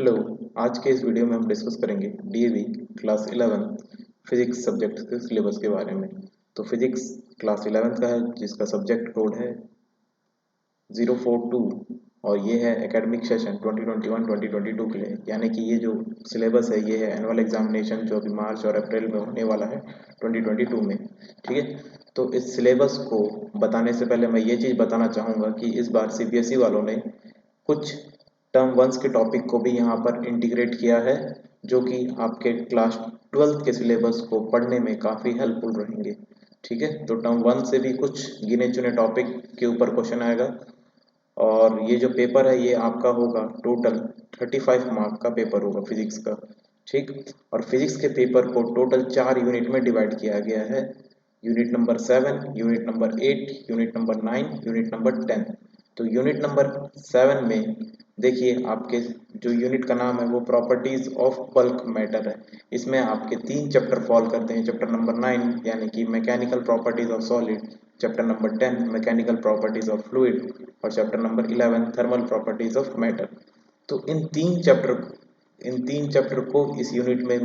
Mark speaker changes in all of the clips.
Speaker 1: Hello. आज के इस वीडियो में हम डिस्कस करेंगे डीएवी क्लास 11 फिजिक्स सब्जेक्ट के सिलेबस के बारे में। तो फिजिक्स क्लास 11 का है जिसका सब्जेक्ट कोड है 042 और ये है एकेडमिक सेशन 2021-2022 के लिए, यानी कि ये जो सिलेबस है ये है एनुअल एग्जामिनेशन जो अभी मार्च और अप्रैल में होने वाला है 2022 में। ठीक है, तो इस सिलेबस को बताने से पहले मैं ये चीज़ बताना चाहूँगा कि इस बार सीबीएसई वालों ने कुछ टर्म वंस के टॉपिक को भी यहाँ पर इंटीग्रेट किया है, जो कि आपके क्लास 12th के सिलेबस को पढ़ने में काफ़ी हेल्पफुल रहेंगे। ठीक है, तो टर्म वन से भी कुछ गिने चुने टॉपिक के ऊपर क्वेश्चन आएगा और ये जो पेपर है ये आपका होगा टोटल 35 मार्क का पेपर होगा फिजिक्स का। ठीक, और फिजिक्स के पेपर को टोटल 4 यूनिट में डिवाइड किया गया है। Unit number 7, unit number 8, unit number 9, unit number 10। तो यूनिट नंबर 7 में देखिए आपके जो यूनिट का नाम है वो प्रॉपर्टीज ऑफ बल्क मैटर है। इसमें आपके 3 चैप्टर फॉल करते हैं। चैप्टर नंबर 9 यानी कि mechanical properties of solid, chapter number 10 mechanical properties of fluid और chapter number 11 thermal properties of matter. तो इन तीन चैप्टर को इस यूनिट में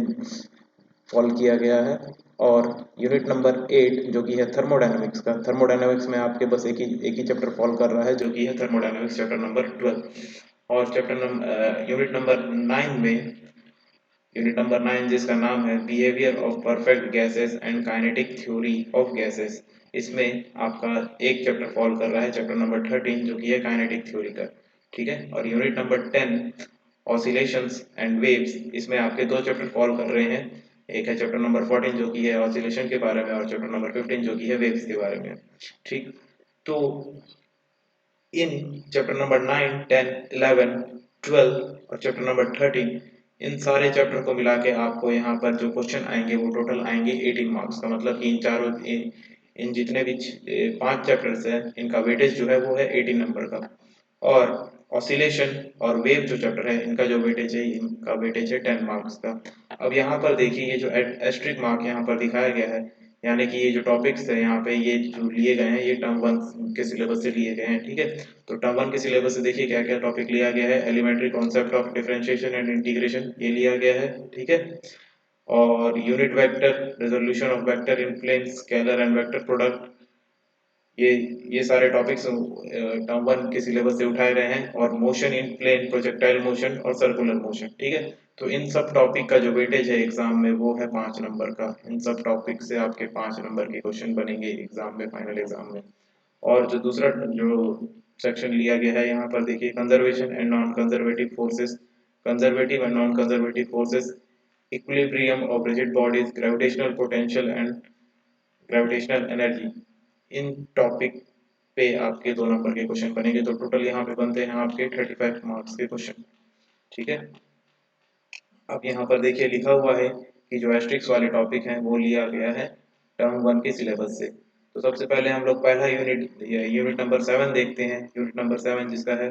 Speaker 1: फॉल किया गया है। और यूनिट नंबर 8 जो कि है थर्मोडायनामिक्स का, थर्मोडायनामिक्स में आपके बस एक ही चैप्टर फॉल कर रहा है जो कि है थर्मोडायनामिक्स चैप्टर नंबर 12। और यूनिट नंबर 9 जिसका नाम है behaviour of perfect gases and kinetic theory of gases, इसमें आपका एक चैप्टर फॉल कर रहा है, चैप्टर नंबर 13 जो कि है काइनेटिक थ्योरी का। ठीक है, और unit number 10 oscillations and waves, इसमें आपके 2 चैप्टर फॉल कर रहे हैं। एक है चैप्टर नंबर 14 जो कि है ऑसिलेशन के बारे में और चैप्टर नंबर 15 जो कि है वेव्स के बारे में। ठीक, तो इन चैप्टर नंबर 9, 10, 11, 12 और चैप्टर नंबर 13, इन सारे चैप्टर को मिला के आपको यहाँ पर जो क्वेश्चन आएंगे वो टोटल आएंगे 18 मार्क्स का। मतलब कि इन जितने भी 5 चैप्टर्स हैं इनका वेटेज जो है वो है 18 नंबर का। और ऑसिलेशन और वेव जो चैप्टर है इनका वेटेज है 10 मार्क्स का। अब यहाँ पर देखिए ये जो एस्ट्रिक मार्क यहाँ पर दिखाया गया है, यानी कि ये जो टॉपिक्स है यहाँ पे ये जो लिए गए हैं ये टर्म वन के सिलेबस से लिए गए हैं। ठीक है, तो टर्म वन के सिलेबस से देखिए क्या क्या टॉपिक लिया गया है। Elementary concept of differentiation and integration ये लिया गया है। ठीक है, और unit vector, resolution of vector in plane, scalar and vector product, ये ये सारे टॉपिक्स टर्म वन के सिलेबस से उठाए गए हैं। और motion in plane, projectile motion और सर्कुलर मोशन। ठीक है, तो इन सब टॉपिक का जो वेटेज है एग्जाम में वो है 5 नंबर का। इन सब टॉपिक से आपके 5 नंबर के क्वेश्चन बनेंगे एग्जाम में, फाइनल एग्जाम में। और जो दूसरा जो सेक्शन लिया गया है यहाँ पर देखिए conservation and non conservative forces, conservative and non conservative forces, equilibrium of rigid bodies, gravitational potential and gravitational energy, in topic पे आपके 2 नंबर के क्वेश्चन बनेंगे। तो टोटल यहाँ पे बनते हैं आपके 35 मार्क्स के क्वेश्चन। ठीक है, अब यहाँ पर देखिए लिखा हुआ है कि जो एस्ट्रिक्स वाले टॉपिक हैं वो लिया गया है टर्म वन के सिलेबस से। तो सबसे पहले हम लोग पहला यूनिट नंबर 7 देखते हैं। यूनिट नंबर 7 जिसका है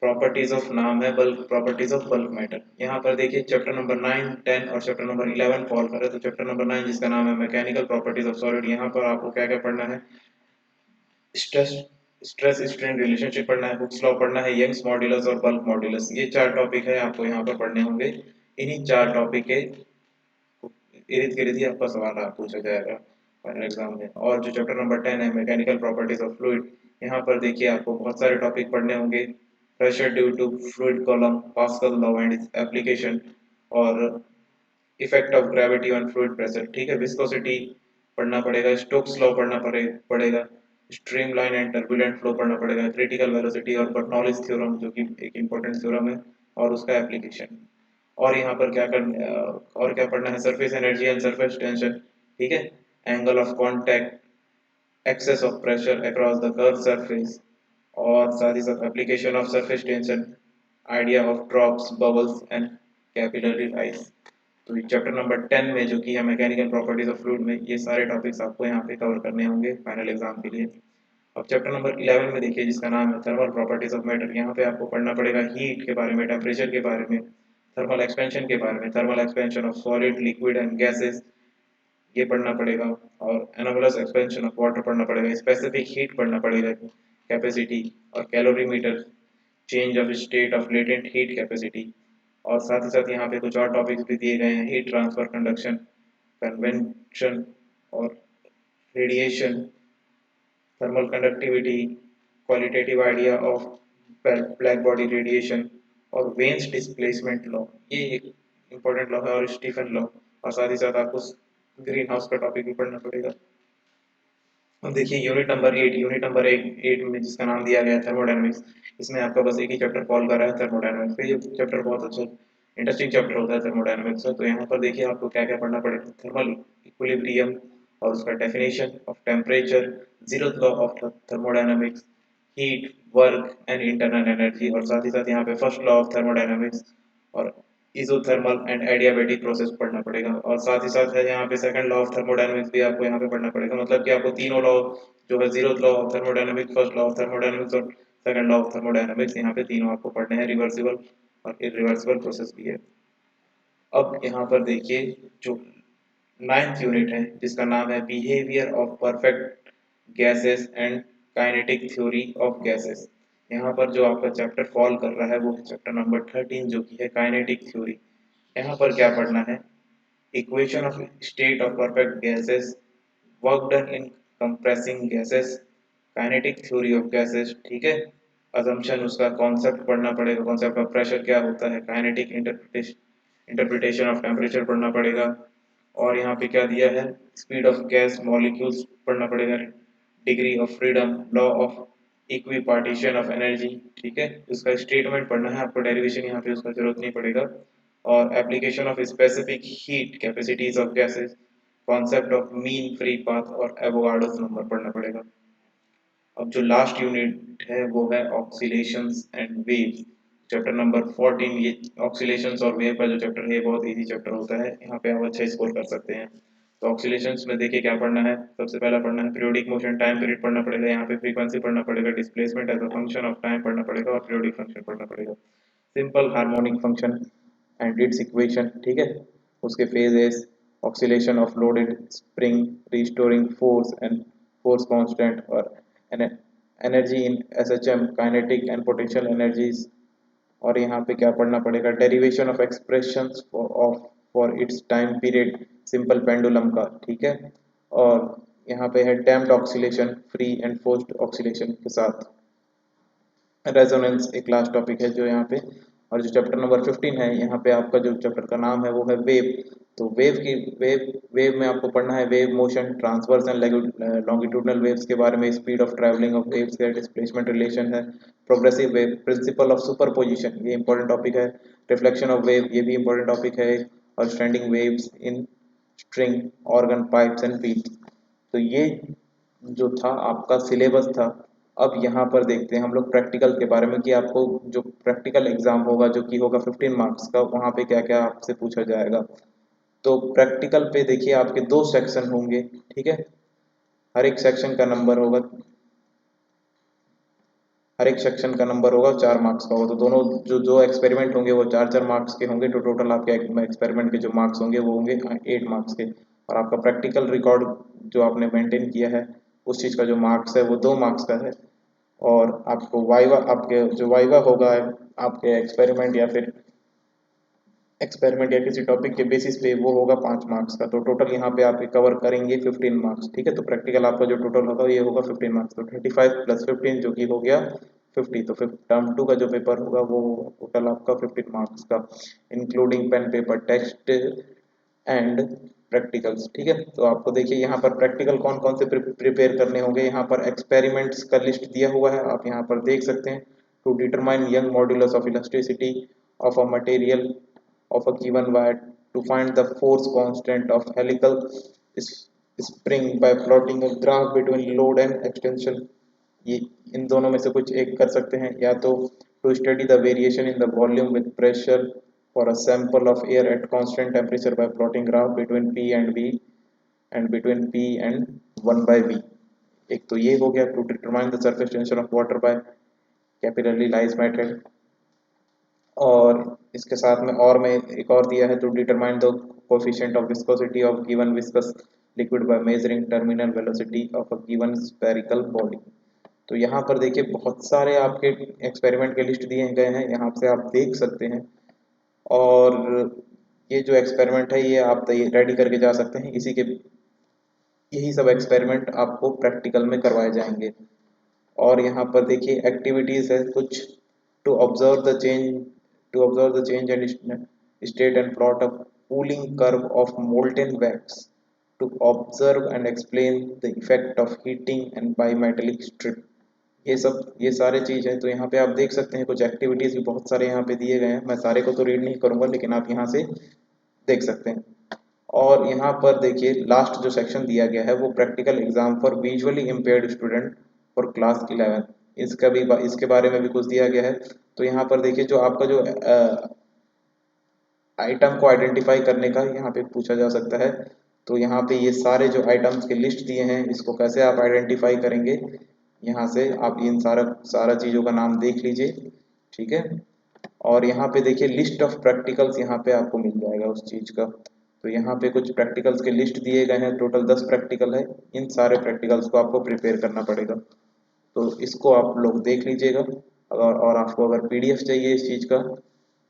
Speaker 1: प्रॉपर्टीज ऑफ, नाम है bulk, properties of bulk matter. यहाँ पर देखिए चैप्टर नंबर 9, 10 और चैप्टर नंबर 11 फॉल कर रहा है। तो चैप्टर नंबर 9 जिसका नाम है मैकेनिकल प्रॉपर्टीज ऑफ सॉलिड, यहाँ पर आपको क्या क्या पढ़ना है, स्ट्रेस स्ट्रेस स्ट्रेन रिलेशनशिप पढ़ना है, हुक्स लॉ पढ़ना है, यंग्स मॉड्यूलस और बल्क मॉड्यूलस। ये 4 टॉपिक है आपको यहाँ पर पढ़ने होंगे। इन्हीं 4 टॉपिक के इर्द गिर्द ही आपका सवाल पूछा जाएगा फाइनल एग्जाम में। और जो चैप्टर नंबर 10 है मैकेनिकल प्रॉपर्टीज ऑफ फ्लूइड, यहाँ पर देखिए आपको बहुत सारे टॉपिक पढ़ने होंगे। Pressure due to fluid column, Pascal law and its application, और effect of gravity on fluid pressure. ठीक है, विस्कोसिटी पढ़ना पड़ेगा, स्टोक्स लॉ पढ़ेगा, स्ट्रीमलाइन एंड टर्बुलेंट फ्लो पढ़ना पड़ेगा, क्रिटिकल वेलोसिटी और बर्नौलीज थ्योरम जो कि एक इंपॉर्टेंट थ्योरम है और उसका एप्लीकेशन। और यहाँ पर और क्या पढ़ना है, surface energy and surface tension. ठीक है, angle of contact, excess of pressure across the curve surface, और साथ ही साथ application of surface tension, idea of drops, bubbles and capillary rise. तो चैप्टर नंबर 10 में जो कि है मैकेनिकल प्रॉपर्टीज ऑफ फ्लूइड में, ये सारे टॉपिक्स आपको यहाँ पे कवर करने होंगे फाइनल एग्जाम के लिए। अब चैप्टर नंबर 11 में देखिए जिसका नाम है थर्मल प्रॉपर्टीज ऑफ मैटर, यहाँ पे आपको पढ़ना पड़ेगा हीट के बारे में, टेम्परेचर के बारे में, थर्मल एक्सपेंशन के बारे में, thermal expansion of solid, liquid and gases ये पढ़ना पड़ेगा। और एनाबुलस एक्सपेंशन ऑफ वाटर पढ़ना पड़ेगा, स्पेसिफिक हीट पढ़ना पड़ेगा, कैपेसिटी और calorimeter, change of state of latent heat capacity, और साथ ही साथ यहाँ पे कुछ और टॉपिक्स भी दिए गए हैं, हीट ट्रांसफर, कंडक्शन, कन्वेंशन और radiation, thermal conductivity, qualitative idea of black body radiation और वेन्स डिस्प्लेसमेंट लॉ, ये एक इंपॉर्टेंट लॉ है, और स्टीफन लॉ। और साथ ही साथ आपको ग्रीन हाउस का टॉपिक भी पढ़ना पड़ेगा। अब देखिए यूनिट नंबर 8 में जिसका नाम दिया गया है थर्मोडायनामिक्स, इसमें आपका बस एक ही चैप्टर फॉलो कर रहा है थर्मोडायनामिक्स पे। ये चैप्टर बहुत अच्छा इंटरेस्टिंग चैप्टर होता है थर्मोडायनामिक्स का। तो यहाँ पर देखिए आपको क्या क्या पढ़ना पड़ेगा, थर्मल इक्विलिब्रियम और उसका definition of temperature, zeroth law of thermodynamics, heat, work and internal energy, और साथ ही साथ यहाँ पे फर्स्ट लॉ ऑफ थर्मोडायनामिक्स और इजोथर्मल एंड एडियाबेटिक प्रोसेस पढ़ना पड़ेगा। और साथ ही साथ है यहाँ पे सेकंड लॉ ऑफ थर्मोडायनामिक्स भी आपको यहाँ पे पढ़ना पड़ेगा। मतलब कि आपको तीनों लॉ जो है, zeroth law of thermodynamics, first law of thermodynamics और सेकंड लॉ ऑफ थर्मोडायनामिक्स, यहाँ पे तीनों आपको पढ़ने हैं। रिवर्सिबल और इरिवर्सिबल प्रोसेस भी है। अब यहाँ पर देखिए जो 9th यूनिट है जिसका नाम है behaviour of perfect gases and kinetic theory of gases, यहाँ पर जो आपका चैप्टर फॉल कर रहा है वो चैप्टर नंबर 13 जो कि है काइनेटिक थ्योरी। यहाँ पर क्या पढ़ना है, equation of state of perfect gases, work done in compressing gases, kinetic theory of gases, ठीक है। अजम्पशन, उसका कॉन्सेप्ट पढ़ना पड़ेगा, कॉन्सेप्ट ऑफ प्रेशर क्या होता है, काइनेटिक इंटरप्रिटेशन ऑफ टेम्परेचर पढ़ना पड़ेगा। और यहाँ पे क्या दिया है, स्पीड ऑफ गैस मॉलिक्यूल्स पढ़ना पड़ेगा, degree of freedom, law of equipartition of energy, ठीक है। उसका स्टेटमेंट पढ़ना है आपको, डेरिवेशन यहाँ पे उसका जरूरत नहीं पड़ेगा। और application of specific heat capacities of gases, concept of mean free path और एवोगाड्रोस नंबर पढ़ना पड़ेगा। अब जो लास्ट यूनिट है वो है ऑक्सीलेशंस एंड वेव्स, चैप्टर नंबर 14। ये ऑक्सीलेशंस और वेव का जो चैप्टर है बहुत इजी चैप्टर होता है, यहाँ पे आप अच्छा स्कोर कर सकते हैं। तो ऑक्सीलेशंस में देखिए क्या पढ़ना है, सबसे पहला पढ़ना है पीरियोडिक मोशन, टाइम पीरियड पढ़ना पड़ेगा, यहाँ पे फ्रीक्वेंसी पढ़ना पड़ेगा, displacement as a function of time पढ़ना पड़ेगा और पीरियोडिक फंक्शन पढ़ना पड़ेगा, simple harmonic function and its equation, ठीक है। उसके phases, oscillation of loaded spring, restoring force and force constant, और energy in SHM, kinetic and potential energies. और यहाँ पे क्या पढ़ना पड़ेगा, derivation of expressions for its time period, simple pendulum का, ठीक है। और यहाँ पे है damped oscillation, free and forced oscillation के साथ। रेजोनेंस एक लास्ट टॉपिक है जो यहाँ पे। और जो चैप्टर नंबर 15 है, यहाँ पे आपका जो चैप्टर का नाम है वो है वेव। तो वेव में आपको पढ़ना है wave motion, transverse and longitudinal waves के बारे में, speed of travelling of waves का डिस्प्लेसमेंट रिलेशन है, progressive wave, principle of superposition, ये इंपॉर्टेंट टॉपिक है, रिफ्लेक्शन ऑफ वेव, ये भी इंपॉर्टेंट टॉपिक है, और standing waves in string, organ, pipes and beats. तो ये जो था आपका सिलेबस था। अब यहाँ पर देखते हैं हम लोग प्रैक्टिकल के बारे में कि आपको जो प्रैक्टिकल एग्जाम होगा जो कि होगा 15 मार्क्स का, वहाँ पे क्या क्या आपसे पूछा जाएगा। तो प्रैक्टिकल पे देखिए आपके दो सेक्शन होंगे, ठीक है। हर एक सेक्शन का नंबर होगा हर एक सेक्शन का नंबर होगा 4 मार्क्स का होगा। तो दोनों जो जो एक्सपेरिमेंट होंगे वो 4-4 मार्क्स के होंगे। तो टोटल आपके एक्सपेरिमेंट के जो मार्क्स होंगे वो होंगे 8 मार्क्स के। और आपका प्रैक्टिकल रिकॉर्ड जो आपने मेंटेन किया है उस चीज़ का जो मार्क्स है वो 2 मार्क्स का है। और आपको वाइवा, आपके जो वाइवा होगा आपके एक्सपेरिमेंट या किसी टॉपिक के बेसिस पे, वो होगा 5 मार्क्स का। तो टोटल यहाँ पे आप कवर करेंगे 15 मार्क्स, ठीक है। तो प्रैक्टिकल आपका जो टोटल होगा ये होगा 15 मार्क्स। तो 35 + 15 जो कि हो गया 50। तो फिर टर्म 2 का जो पेपर होगा वो टोटल आपका 15 मार्क्स का, including pen paper test and practicals, ठीक है। तो आपको देखिए यहाँ पर प्रैक्टिकल कौन कौन से प्रिपेयर करने होंगे, यहाँ पर एक्सपेरिमेंट्स का लिस्ट दिया हुआ है, आप यहाँ पर देख सकते हैं। To determine Young modulus of elasticity of a material of a given wire, to find the force constant of helical spring by plotting a graph between load and extension। ये इन दोनों में से कुछ एक कर सकते हैं, या तो to study the variation in the volume with pressure for a sample of air at constant temperature by plotting graph between P and V and between P and 1/V। एक तो ये हो गया to determine the surface tension of water by capillary lyse method। और इसके साथ में और में एक और दिया है, to determine the coefficient of viscosity of given viscous liquid by measuring terminal velocity of a given spherical body. तो यहाँ पर देखिए बहुत सारे आपके एक्सपेरिमेंट के लिस्ट दिए गए हैं, यहाँ से आप देख सकते हैं। और ये जो एक्सपेरिमेंट है ये आप रेडी करके जा सकते हैं। यही सब एक्सपेरिमेंट आपको प्रैक्टिकल में करवाए जाएंगे। और यहाँ पर देखिए एक्टिविटीज है कुछ, to observe the change and state and plot a cooling curve of molten wax, to observe and explain the effect of heating and bimetallic strip. ये सारे चीज है। तो यहाँ पे आप देख सकते हैं कुछ एक्टिविटीज भी बहुत सारे यहाँ पे दिए गए हैं। मैं सारे को तो रीड नहीं करूंगा, लेकिन आप यहाँ से देख सकते हैं। और यहाँ पर देखिए लास्ट जो सेक्शन दिया गया है वो practical exam for visually impaired student for class 11। इसके बारे में भी कुछ दिया गया है। तो यहाँ पर देखिए जो आपका जो आइटम को आइडेंटिफाई करने का यहाँ पे पूछा जा सकता है। तो यहाँ पे ये सारे जो आइटम्स के लिस्ट दिए हैं, इसको कैसे आप आइडेंटिफाई करेंगे, यहाँ से आप इन सारा सारा चीज़ों का नाम देख लीजिए। ठीक है। और यहाँ पे देखिए लिस्ट ऑफ प्रैक्टिकल्स यहाँ पे आपको मिल जाएगा उस चीज़ का। तो यहाँ पे कुछ प्रैक्टिकल्स के लिस्ट दिए गए हैं, टोटल 10 प्रैक्टिकल है। इन सारे प्रैक्टिकल्स को आपको प्रिपेयर करना पड़ेगा। तो इसको आप लोग देख लीजिएगा। अगर और आपको अगर पीडीएफ चाहिए इस चीज़ का,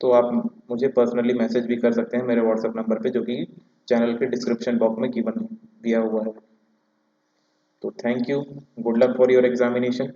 Speaker 1: तो आप मुझे पर्सनली मैसेज भी कर सकते हैं मेरे व्हाट्सएप नंबर पे, जो कि चैनल के डिस्क्रिप्शन बॉक्स में गिवन दिया हुआ है। तो thank you, good luck for your examination.